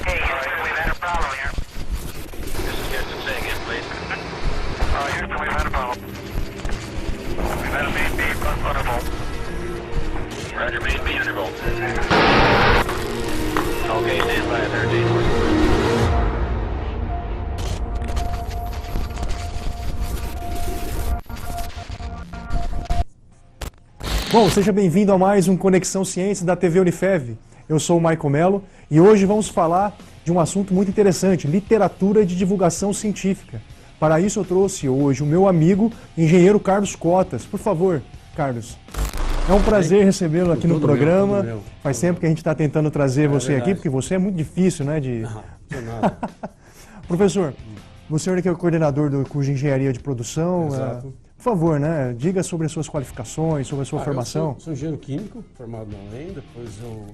Hey, Houston, we've had a problem here. This is Houston. Say again, please. Houston, we've had a problem. We've had a main beam unputtable. Roger, main B interval. Okay, stand by at 13. Bom, seja bem-vindo a mais um Conexão Ciência da TV Unifev. Eu sou o Michael Mello e hoje vamos falar de um assunto muito interessante, literatura de divulgação científica. Para isso eu trouxe hoje o meu amigo, engenheiro Carlos Cotas. Por favor, Carlos. É um prazer recebê-lo aqui no programa. Faz tempo que a gente está tentando trazer você aqui, porque você é muito difícil, né? Não nada. Professor, você é o coordenador do curso de Engenharia de Produção. Exato. Por favor, né? Diga sobre as suas qualificações, sobre a sua formação. Eu sou engenheiro químico, formado na UEM, depois eu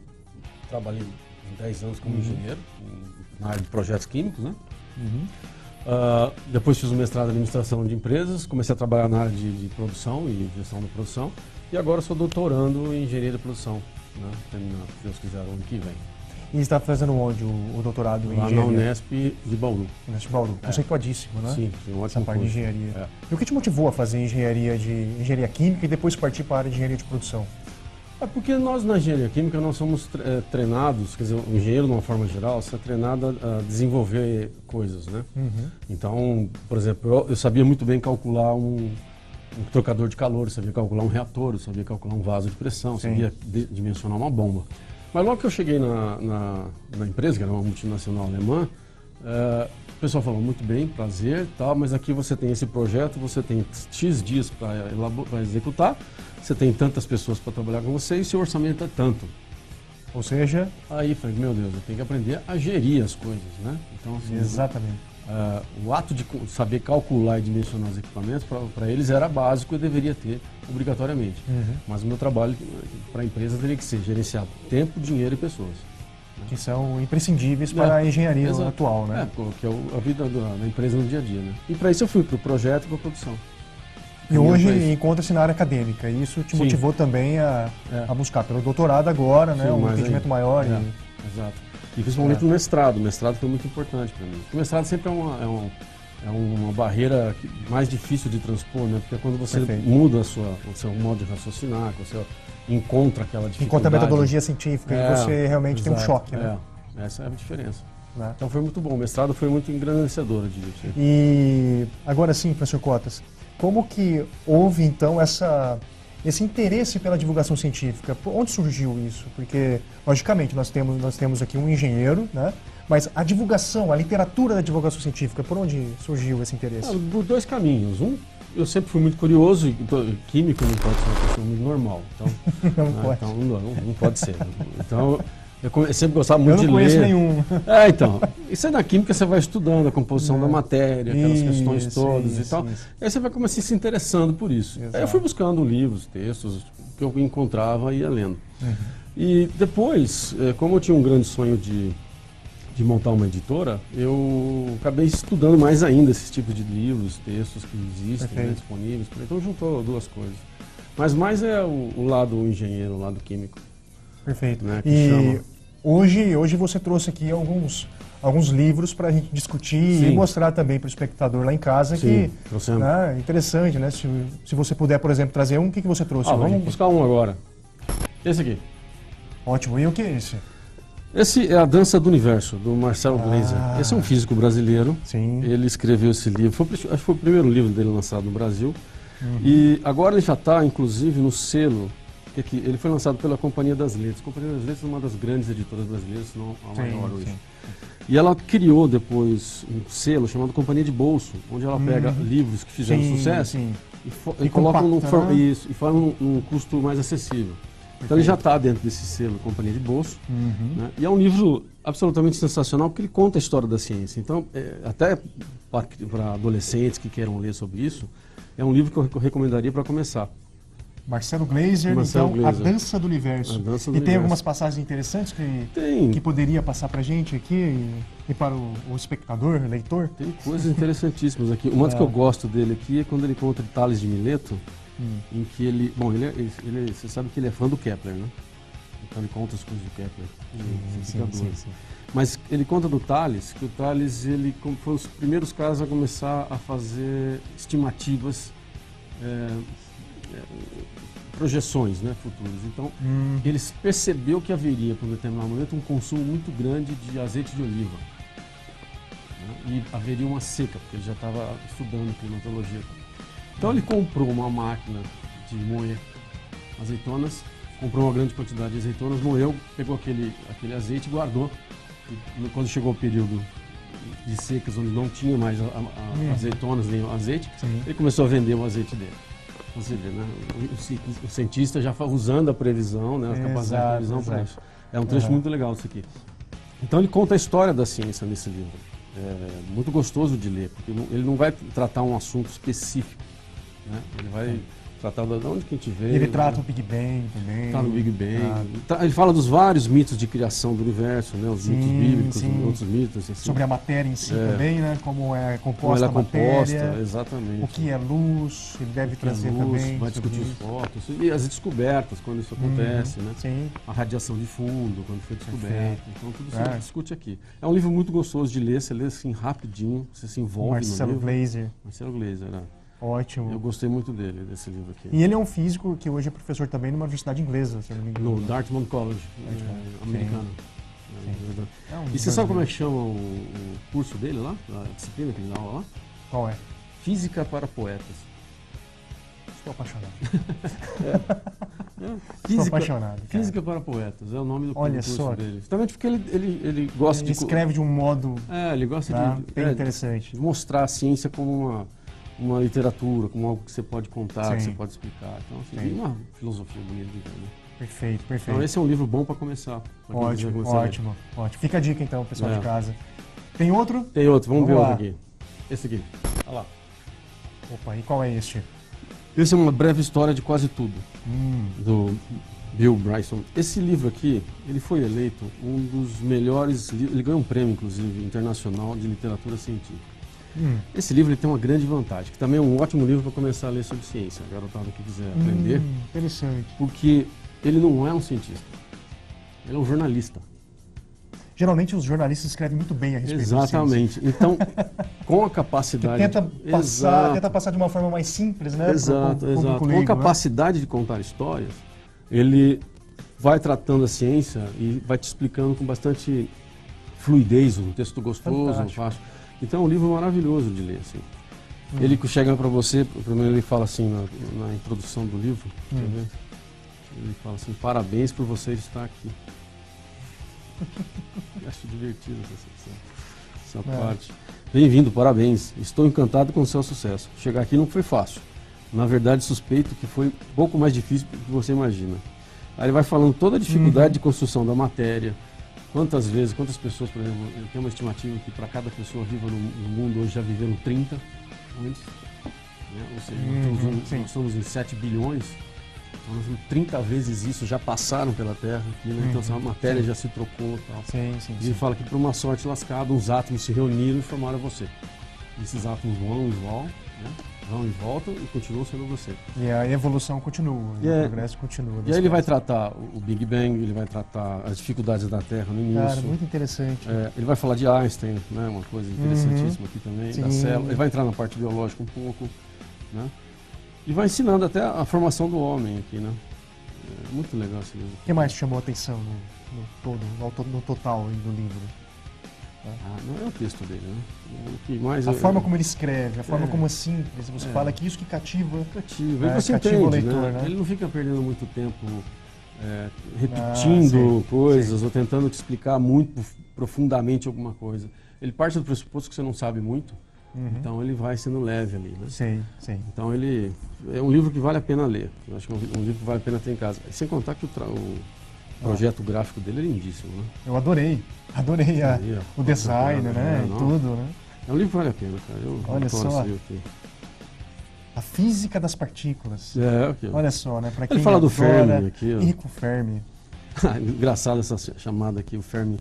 trabalhei 10 anos como engenheiro na área de projetos químicos, né? Depois fiz um mestrado em administração de empresas, comecei a trabalhar na área de produção e gestão da produção e agora sou doutorando em engenharia de produção, né? Terminando, se Deus quiser, o ano que vem. E está fazendo onde o doutorado em Lá engenharia? na Unesp de Bauru. Unesp de Bauru. Conceituadíssimo, né? Sim, tem um Essa ótimo parte de curso. engenharia. É. E o que te motivou a fazer engenharia química e depois partir para a área de engenharia de produção? É porque nós na engenharia química nós somos treinados, quer dizer, o engenheiro de uma forma geral, você é treinado a desenvolver coisas, né? Então, por exemplo, eu sabia muito bem calcular um trocador de calor, eu sabia calcular um reator, eu sabia calcular um vaso de pressão, eu sabia dimensionar uma bomba. Mas logo que eu cheguei na empresa, que era uma multinacional alemã, o pessoal falou, muito bem, prazer, tal, mas aqui você tem esse projeto, você tem X dias para executar, você tem tantas pessoas para trabalhar com você e seu orçamento é tanto. Ou seja... Aí falei, meu Deus, eu tenho que aprender a gerir as coisas, né? Então, assim, Exatamente. o ato de saber calcular e dimensionar os equipamentos, para eles era básico e deveria ter, obrigatoriamente. Mas o meu trabalho para a empresa teria que ser gerenciar tempo, dinheiro e pessoas. Que são imprescindíveis para a engenharia atual, né? Que é a vida da empresa no dia a dia, né? E para isso eu fui para o projeto e para a produção. E hoje encontra-se na área acadêmica. E isso te motivou também a buscar pelo doutorado agora, né? Um entendimento maior. Exato. E principalmente no mestrado. O mestrado foi muito importante para mim. O mestrado sempre é uma barreira mais difícil de transpor, né? Porque quando você muda o seu modo de raciocinar, que você encontra aquela dificuldade. Encontra a metodologia científica e você realmente tem um choque, né? Essa é a diferença. Então foi muito bom. O mestrado foi muito engrandecedor, eu diria. E agora sim, professor Cotas, como que houve então esse interesse pela divulgação científica? Onde surgiu isso? Porque, logicamente, nós temos aqui um engenheiro, né? Mas a divulgação, a literatura da divulgação científica, por onde surgiu esse interesse? Por dois caminhos. Eu sempre fui muito curioso, e químico não pode ser uma pessoa muito normal. Então, não pode ser. Então, eu sempre gostava muito de ler. Eu não conheço nenhum. Então, isso aí na química você vai estudando a composição da matéria, aquelas questões todas e tal. Aí você vai começar a se interessando por isso. Aí eu fui buscando livros, textos que eu encontrava e ia lendo. E depois, como eu tinha um grande sonho de montar uma editora, eu acabei estudando mais ainda esses tipos de livros, textos que existem, disponíveis. Então juntou duas coisas. Mas mais é o lado engenheiro, o lado químico. Perfeito. Né, e hoje você trouxe aqui alguns livros para a gente discutir e mostrar também para o espectador lá em casa que é interessante, né? Se você puder, por exemplo, trazer um, o que você trouxe? Vamos buscar um agora. Esse aqui. Ótimo. E o que é esse? Esse é A Dança do Universo, do Marcelo Gleiser. Esse é um físico brasileiro. Ele escreveu esse livro, acho que foi o primeiro livro dele lançado no Brasil. E agora ele já está, inclusive, no selo. Ele foi lançado pela Companhia das Letras. A Companhia das Letras é uma das grandes editoras brasileiras, se não a maior hoje. E ela criou depois um selo chamado Companhia de Bolso, onde ela pega livros que fizeram sucesso e coloca e faz num custo mais acessível. Então ele já está dentro desse selo Companhia de Bolso. Né? E é um livro absolutamente sensacional porque ele conta a história da ciência. Então, até para adolescentes que queiram ler sobre isso, é um livro que eu recomendaria para começar. Marcelo Gleiser, A Dança do Universo. E tem algumas passagens interessantes que poderia passar para a gente aqui e para o espectador, o leitor? Tem coisas interessantíssimas aqui. Uma das que eu gosto dele aqui é quando ele conta Tales de Mileto, em que ele... Bom, você sabe que ele é fã do Kepler, né? Então ele conta as coisas do Kepler. Sim. Mas ele conta do Thales, que o Thales foi um dos primeiros caras a começar a fazer estimativas, projeções, né, futuras. Então, ele percebeu que haveria, por um determinado momento, um consumo muito grande de azeite de oliva. Né, e haveria uma seca, porque ele já estava estudando climatologia. Então, ele comprou uma máquina de moer azeitonas, comprou uma grande quantidade de azeitonas, moeu, pegou aquele azeite e guardou. E quando chegou o período de secas, onde não tinha mais azeitonas nem azeite, ele começou a vender o azeite dele. Você vê, né? O cientista já usando a previsão, né? A capacidade de previsão para isso. É um trecho muito legal isso aqui. Então ele conta a história da ciência nesse livro. É muito gostoso de ler, porque ele não vai tratar um assunto específico, né? Ele vai tratar de onde que a gente veio. Ele trata o Big Bang também. Está no Big Bang. Ele fala dos vários mitos de criação do universo, né? Os mitos bíblicos, outros mitos. Assim. Sobre a matéria em si também, né? Como é composta como ela é a matéria. Composta, exatamente. O que é luz, ele deve trazer também. Vai discutir os fótons. E as descobertas, quando isso acontece, né? Sim. A radiação de fundo, quando foi descoberta. Então tudo isso a gente discute aqui. É um livro muito gostoso de ler, você lê assim rapidinho, você se envolve no livro. Marcelo Gleiser, né? Ótimo. Eu gostei muito desse livro aqui. E ele é um físico que hoje é professor também numa universidade inglesa, se eu não me engano. No Dartmouth College, americano. Sim. E você sabe como é que chama o curso dele lá? A disciplina que ele dá aula lá? Qual é? Física para Poetas. Estou apaixonado. Estou apaixonado. Cara. Física para Poetas, é o nome do curso dele. Justamente porque ele gosta ele escreve de um modo ele gosta bem interessante. De mostrar a ciência como uma literatura, como algo que você pode contar, que você pode explicar. Então, assim, uma filosofia bonita de ver, né? Perfeito. Então, esse é um livro bom para começar. Ótimo. Fica a dica, então, pessoal de casa. Tem outro? Tem outro, vamos ver outro aqui. Esse aqui. Olha lá. Opa, e qual é este? Esse é uma breve história de quase tudo, do Bill Bryson. Esse livro aqui, ele foi eleito um dos melhores livros, ele ganhou um prêmio, inclusive, internacional de literatura científica. Esse livro ele tem uma grande vantagem, que também é um ótimo livro para começar a ler sobre ciência, a garotada que quiser aprender. Interessante. Porque ele não é um cientista, ele é um jornalista. Geralmente os jornalistas escrevem muito bem a respeito Exatamente. Então, com a capacidade... Tenta passar de uma forma mais simples, né? Exato. Com a capacidade de contar histórias, ele vai tratando a ciência e vai te explicando com bastante fluidez, um texto gostoso, fácil. Então é um livro maravilhoso de ler, assim. Ele chega para você, primeiro ele fala assim na introdução do livro, quer ver? Ele fala assim: parabéns por você estar aqui. Acho divertido essa parte. Bem-vindo, parabéns. Estou encantado com o seu sucesso. Chegar aqui não foi fácil. Na verdade, suspeito que foi um pouco mais difícil do que você imagina. Aí ele vai falando toda a dificuldade de construção da matéria. Quantas pessoas, por exemplo, eu tenho uma estimativa que para cada pessoa viva no mundo hoje já viveram 30 antes. Né? Ou seja, nós somos em 7 bilhões. Então, 30 vezes isso já passaram pela Terra. Aqui, né? Então essa matéria já se trocou e tal. E ele fala que por uma sorte lascada, os átomos se reuniram e formaram você. E esses átomos vão e voltam e continuam sendo você. E a evolução continua, o progresso continua. E aí ele vai tratar o Big Bang, ele vai tratar as dificuldades da Terra no início. Cara, muito interessante. Ele vai falar de Einstein, né? Uma coisa interessantíssima aqui também, da célula. Ele vai entrar na parte biológica um pouco, né? E vai ensinando até a formação do homem aqui, né? É muito legal esse livro. O que mais te chamou a atenção no total do livro? Não é o texto dele, né? A forma como ele escreve, a forma como é simples. Você fala que isso que cativa. Cativa. E você entende, o leitor, né? Ele não fica perdendo muito tempo repetindo coisas ou tentando te explicar muito profundamente alguma coisa. Ele parte do pressuposto que você não sabe muito. Então ele vai sendo leve ali, né? Sim. Então ele é um livro que vale a pena ler. Eu acho que é um livro que vale a pena ter em casa. Sem contar que o projeto gráfico dele é lindíssimo, né? Eu adorei o design, né? E tudo, né? É um livro que vale a pena, cara. Olha só. A física das partículas. Okay. Olha só, né? Pra quem ele fala do Fermi aqui, ó. Enrico Fermi. Engraçado essa chamada aqui, o Fermi.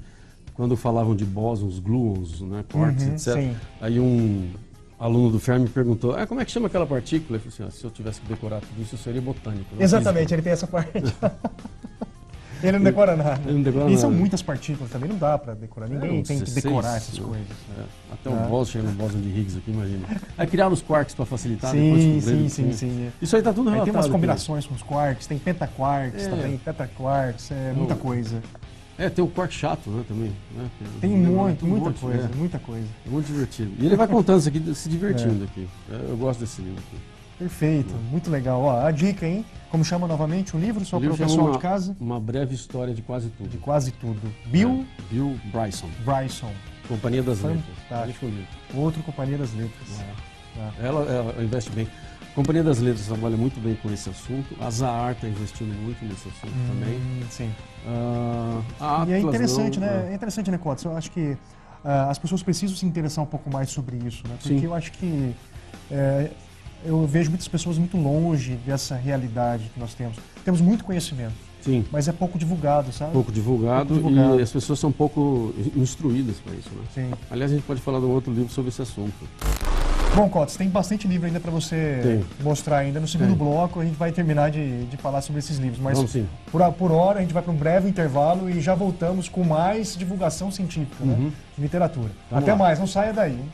Quando falavam de bósons, gluons, né, quarks, etc. Sim. Aí um aluno do Fermi perguntou: como é que chama aquela partícula? Eu falei assim: se eu tivesse que decorar tudo isso, eu seria botânico. Exatamente, ele tem essa parte. Ele não decora nada. Ele não decora E são nada. muitas partículas também, não dá pra decorar. Ninguém uns tem que 16, decorar essas coisas. Até o Bose, chega no Bose de Higgs aqui, imagina. Aí criaram os quarks para facilitar, Sim, depois sim, descobriram que sim, tinha. sim. Isso aí tá tudo Aí relatado. tem umas aqui. combinações com os quarks, tem pentaquarks É. também, tetraquarks, muita coisa. Tem o quark chato, né, também. Né? Tem um muita monte, coisa, é. muita coisa. É muito divertido. E ele vai contando isso aqui, se divertindo aqui. Eu gosto desse livro aqui. Perfeito, muito legal. Ó, a dica, hein? Como chama novamente o livro, só O para o livro pessoal chama de casa? Uma breve história de quase tudo. De quase tudo. Bill Bill Bryson, Bryson, Companhia das Letras. Fantástico. Ótimo livro. outro Companhia das Letras. Ela investe bem. Companhia das Letras trabalha muito bem com esse assunto. A Zahar está investindo muito nesse assunto também. Sim. A Atlas E é interessante, não, né? É interessante, né, Cotes? Eu acho que as pessoas precisam se interessar um pouco mais sobre isso, né? Porque Sim. eu acho que eu vejo muitas pessoas muito longe dessa realidade que nós temos. Temos muito conhecimento, Sim. mas é pouco divulgado, sabe? Pouco divulgado, Pouco divulgado. e as pessoas são pouco instruídas para isso, né? Sim. Aliás, a gente pode falar de um outro livro sobre esse assunto. Bom, Cotes, tem bastante livro ainda para você mostrar ainda. No segundo bloco a gente vai terminar de falar sobre esses livros. Mas Vamos sim. por hora a gente vai para um breve intervalo e já voltamos com mais divulgação científica, né? De literatura. Vamos Até lá. mais, não saia daí, hein?